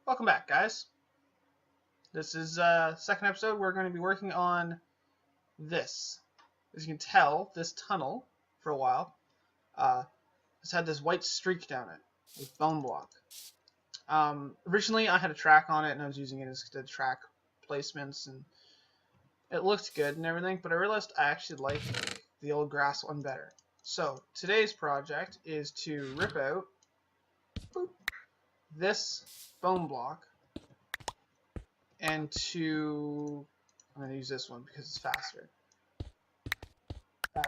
Welcome back, guys. This is second episode. We're going to be working on this. As you can tell, this tunnel, for a while, has had this white streak down it with bone block. Originally, I had a track on it, and I was using it as the track placements, and it looked good and everything, but I realized I actually like the old grass one better. So, today's project is to rip out this bone block and I'm going to use this one because it's faster.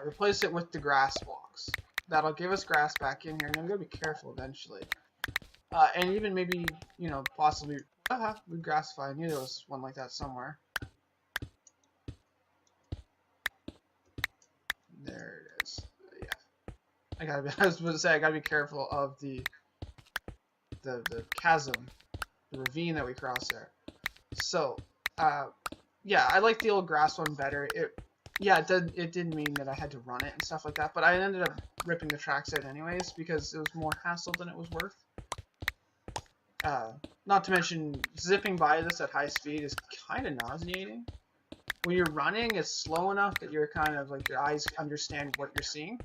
Replace it with the grass blocks. That'll give us grass back in here, and I'm going to be careful eventually. And even maybe, possibly regrassify. I knew there was one like that somewhere. There it is. Yeah. I was supposed to say I gotta be careful of the chasm, the ravine that we cross there. So, yeah, I like the old grass one better. It did mean that I had to run it and stuff like that, but I ended up ripping the tracks out anyways because it was more hassle than it was worth. Not to mention, zipping by this at high speed is kind of nauseating. When you're running, it's slow enough that you're kind of like your eyes understand what you're seeing.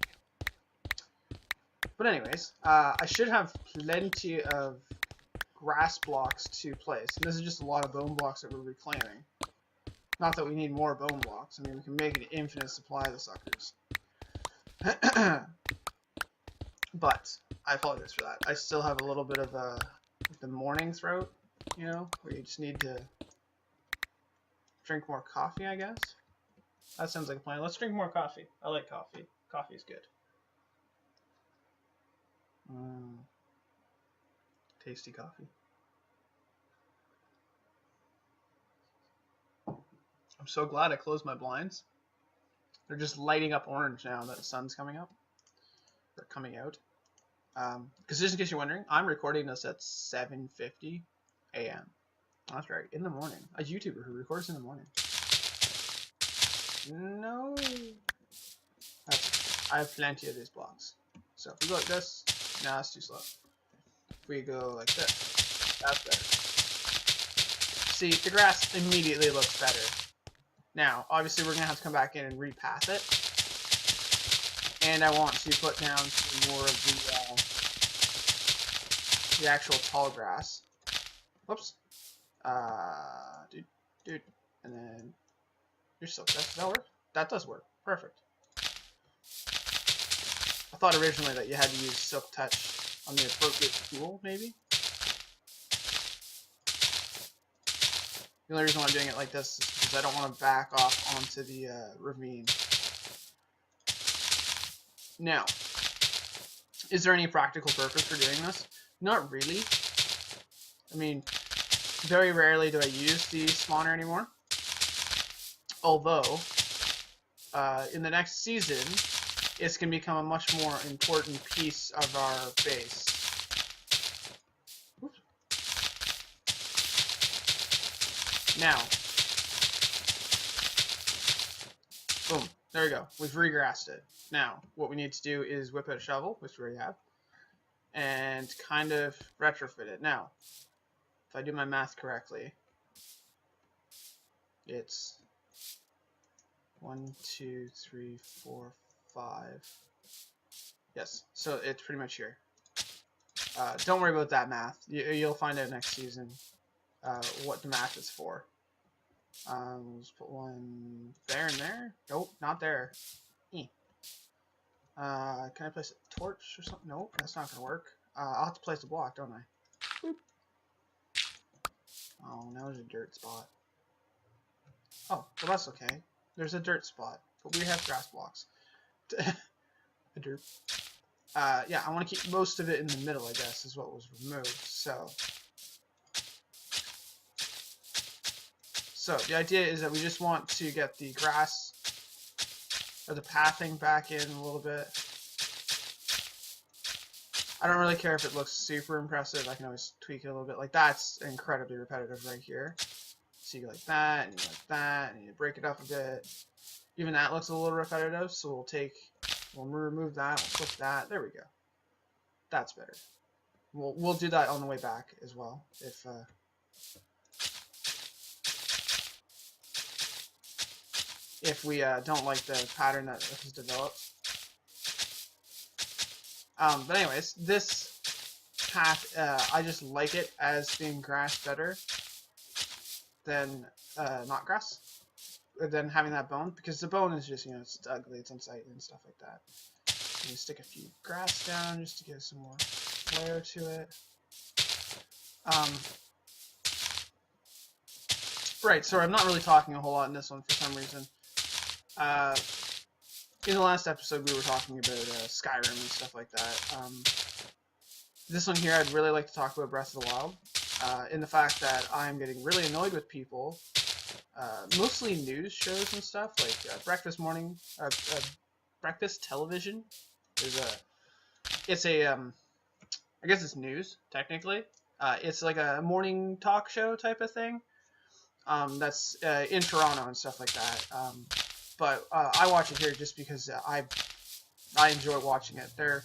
But anyways, I should have plenty of grass blocks to place. And this is just a lot of bone blocks that we're reclaiming. Not that we need more bone blocks. I mean, we can make an infinite supply of the suckers. But I apologize for that. I still have a little bit of the morning throat, where you just need to drink more coffee, I guess. That sounds like a plan. Let's drink more coffee. I like coffee. Coffee is good. Tasty coffee. I'm so glad I closed my blinds. They're just lighting up orange now that the sun's coming up. Or coming out. Because just in case you're wondering, I'm recording this at 7:50 a.m. That's right, in the morning. A YouTuber who records in the morning. No. I have plenty of these blocks. So if we go like this, no, that's too slow. If we go like this, that's better. See, the grass immediately looks better. Now, obviously, we're going to have to come back in and repath it. And I want to put down some more of the actual tall grass. Whoops. Dude. And then your silk. Does that work? That does work. Perfect. I thought originally that you had to use silk touch on the appropriate tool, maybe. The only reason why I'm doing it like this is because I don't want to back off onto the ravine. Now, is there any practical purpose for doing this? Not really. I mean, very rarely do I use the spawner anymore. Although, in the next season, it's going to become a much more important piece of our base. Oops. Now, boom, there we go. We've regrassed it. Now, what we need to do is whip out a shovel, which we already have, and kind of retrofit it. Now, if I do my math correctly, it's 1, 2, 3, 4, 5. Yes, so it's pretty much here. Don't worry about that math. You'll find out next season what the math is for. Let's put one there and there. Nope, not there. Can I place a torch or something? Nope, that's not gonna work. I'll have to place a block, don't I? Boop. Oh, now there's a dirt spot. Oh, well that's okay. There's a dirt spot, but we have grass blocks. A dirt. Yeah, I want to keep most of it in the middle, I guess, is what was removed. So the idea is that we just want to get the grass or the pathing back in a little bit. I don't really care if it looks super impressive. I can always tweak it a little bit. Like that's incredibly repetitive right here. So you go like that, and you like that, and you break it up a bit. Even that looks a little repetitive, so we'll remove that, we'll click that. There we go. That's better. We'll do that on the way back as well, if if we don't like the pattern that has developed. But anyways, this path, I just like it as being grass better than not grass, than having that bone, because the bone is just, you know, it's ugly, it's unsightly and stuff like that. And we stick a few grass down just to give some more flair to it. Right, so I'm not really talking a whole lot in this one for some reason. In the last episode, we were talking about Skyrim and stuff like that. This one here, I'd really like to talk about Breath of the Wild, in the fact that I'm getting really annoyed with people, mostly news shows and stuff, like breakfast television. I guess it's news, technically. It's like a morning talk show type of thing. That's in Toronto and stuff like that. But I watch it here just because I enjoy watching it. They're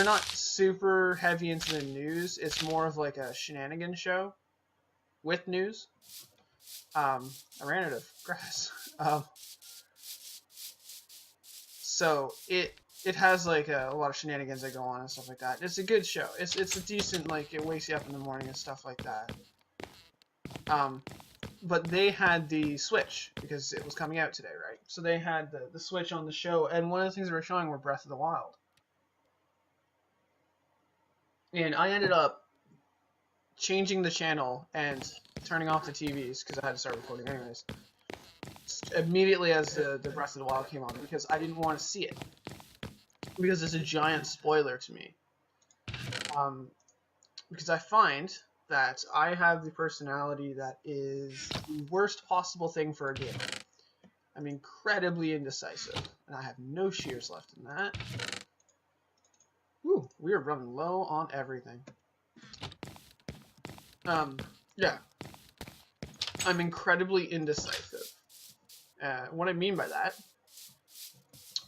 not super heavy into the news. It's more of like a shenanigan show with news. I ran out of grass. So it has like a lot of shenanigans that go on and stuff like that. It's a good show. It's a decent, like, it wakes you up in the morning and stuff like that. But they had the Switch because it was coming out today, right? So they had the Switch on the show, and one of the things they were showing were Breath of the Wild. And I ended up changing the channel and turning off the TVs because I had to start recording anyways. Immediately as the Breath of the Wild came on, because I didn't want to see it. Because it's a giant spoiler to me. Because I find that I have the personality that is the worst possible thing for a gamer. I'm incredibly indecisive, and I have no shears left in that. Whew, we are running low on everything. Yeah. I'm incredibly indecisive. What I mean by that,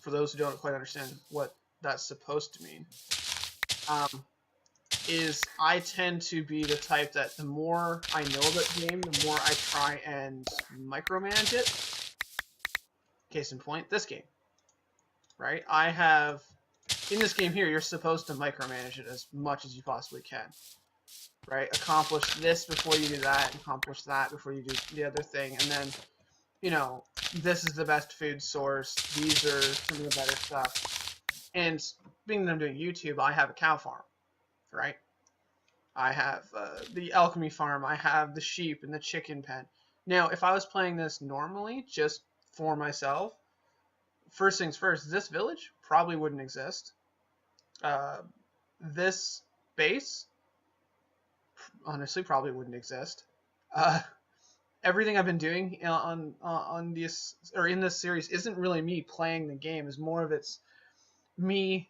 for those who don't quite understand what that's supposed to mean, is I tend to be the type that the more I know about the game, the more I try and micromanage it. Case in point, this game. Right? In this game here, you're supposed to micromanage it as much as you possibly can. Right? Accomplish this before you do that, accomplish that before you do the other thing, and then, you know, this is the best food source, these are some of the better stuff. And being that I'm doing YouTube, I have a cow farm. Right? I have the alchemy farm, I have the sheep and the chicken pen. Now, if I was playing this normally, just for myself, first things first, this village probably wouldn't exist. This base, honestly, probably wouldn't exist. Everything I've been doing on this, or in this series, isn't really me playing the game. It's more of it's me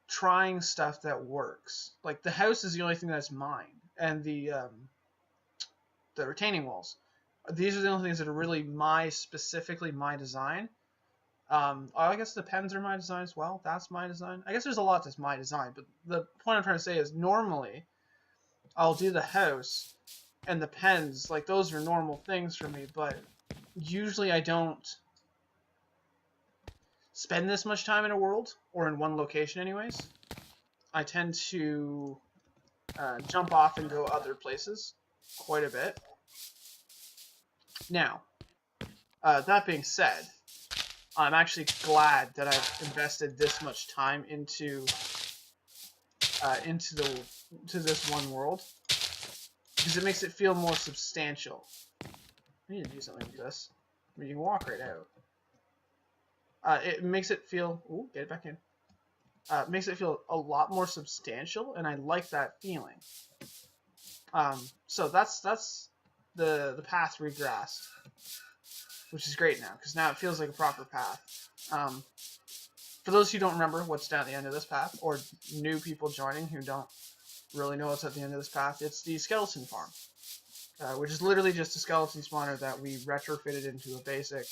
trying stuff that works. Like, the house is the only thing that's mine, and the retaining walls. These are the only things that are really specifically my design. I guess the pens are my design as well. That's my design. I guess there's a lot that's my design, but the point I'm trying to say is normally I'll do the house and the pens, like, those are normal things for me, but usually I don't spend this much time in a world, or in one location anyways. I tend to jump off and go other places quite a bit. Now, that being said, I'm actually glad that I've invested this much time into this one world, because it makes it feel more substantial. I need to do something with this. I mean, you can walk right out. It makes it feel... Ooh, get it back in. Makes it feel a lot more substantial, and I like that feeling. So that's the path regrassed, which is great now, because now it feels like a proper path. For those who don't remember what's down at the end of this path, or new people joining who don't really know what's at the end of this path, it's the skeleton farm, which is literally just a skeleton spawner that we retrofitted into a basic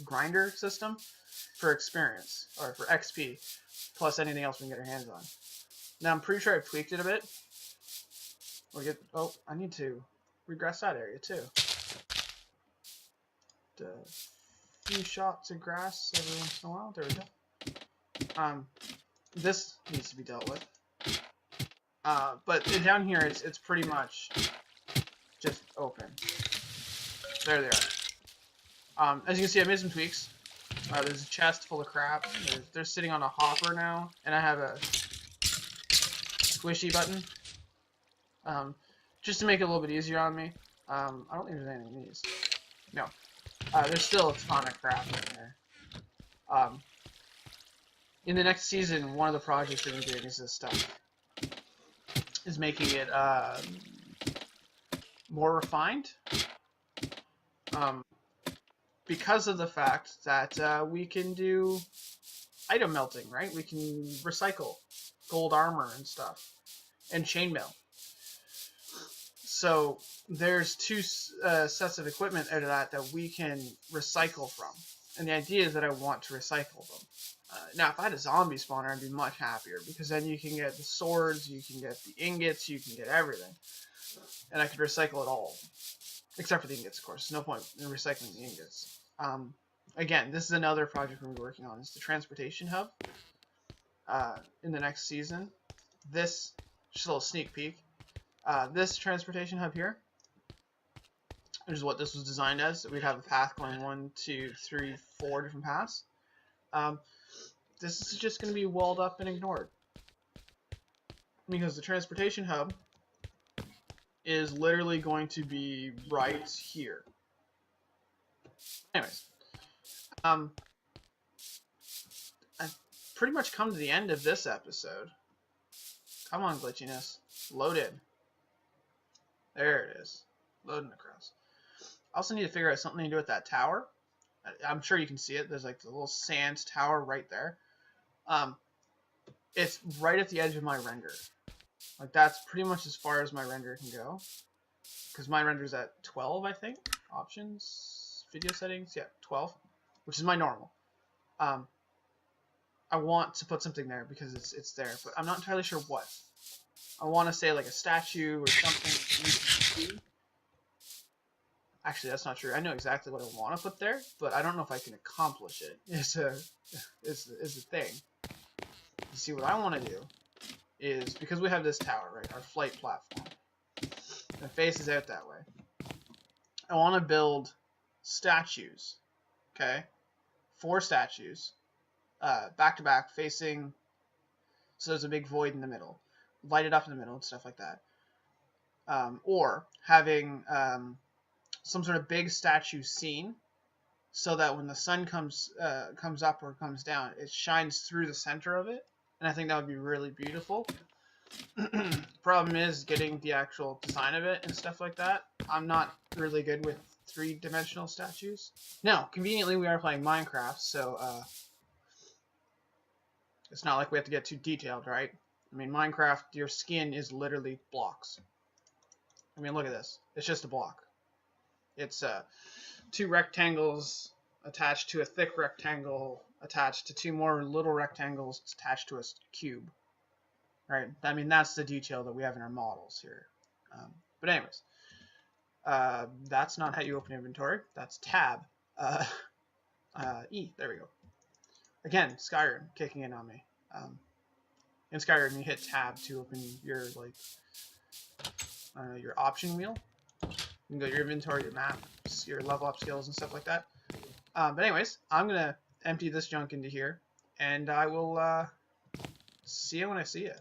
grinder system for experience, or for XP, plus anything else we can get our hands on. Now, I'm pretty sure I tweaked it a bit, We'll get. Oh, I need to regress that area too. A few shots of grass every once in a while. There we go. This needs to be dealt with. But down here, it's pretty much just open. There they are. As you can see, I made some tweaks. There's a chest full of crap. They're sitting on a hopper now, and I have a squishy button. Just to make it a little bit easier on me. I don't think there's anything in these. No. There's still a ton of crap in there. In the next season, one of the projects that I'm doing is this stuff. Is making it more refined. Because of the fact that we can do item melting, right? We can recycle gold armor and stuff, and chainmail. So there's two sets of equipment out of that we can recycle from. And the idea is that I want to recycle them. Now, if I had a zombie spawner, I'd be much happier, because then you can get the swords, you can get the ingots, you can get everything. And I could recycle it all. Except for the ingots, of course. There's no point in recycling the ingots. Again, this is another project we're working on. It's the transportation hub. In the next season. This, just a little sneak peek. This transportation hub here, which is what this was designed as. We'd have a path going 1, 2, 3, 4 different paths. This is just going to be walled up and ignored. Because the transportation hub is literally going to be right here. Anyways, I've pretty much come to the end of this episode. Come on, glitchiness. Load in. There it is. Loading across. I also need to figure out something to do with that tower. I'm sure you can see it. There's like the little sand tower right there. It's right at the edge of my render. Like, that's pretty much as far as my render can go. Because my render's at 12, I think. Options, video settings, yeah, 12. Which is my normal. I want to put something there because it's there, but I'm not entirely sure what. I want to say like a statue or something you can see. Actually, that's not true. I know exactly what I want to put there, but I don't know if I can accomplish it. It's a thing. You see, what I want to do is, because we have this tower, right, our flight platform, and it faces out that way, I want to build statues, okay? 4 statues, back to back, facing, so there's a big void in the middle, light it up in the middle and stuff like that. Or having some sort of big statue scene, so that when the sun comes up or comes down, it shines through the center of it, and I think that would be really beautiful. Problem is getting the actual design of it and stuff like that. I'm not really good with 3-dimensional statues. Now, conveniently, we are playing Minecraft, so it's not like we have to get too detailed, right? I mean, Minecraft, your skin is literally blocks. I mean, look at this. It's just a block. It's 2 rectangles attached to a thick rectangle, attached to 2 more little rectangles attached to a cube. Right? I mean, that's the detail that we have in our models here. But anyways, that's not how you open inventory. That's tab. E. There we go. Again, Skyrim kicking in on me. In Skyrim, you hit tab to open your, like, I don't know, your option wheel. You can go to your inventory, your map, your level up skills and stuff like that. But anyways, I'm going to empty this junk into here, and I will see you when I see you.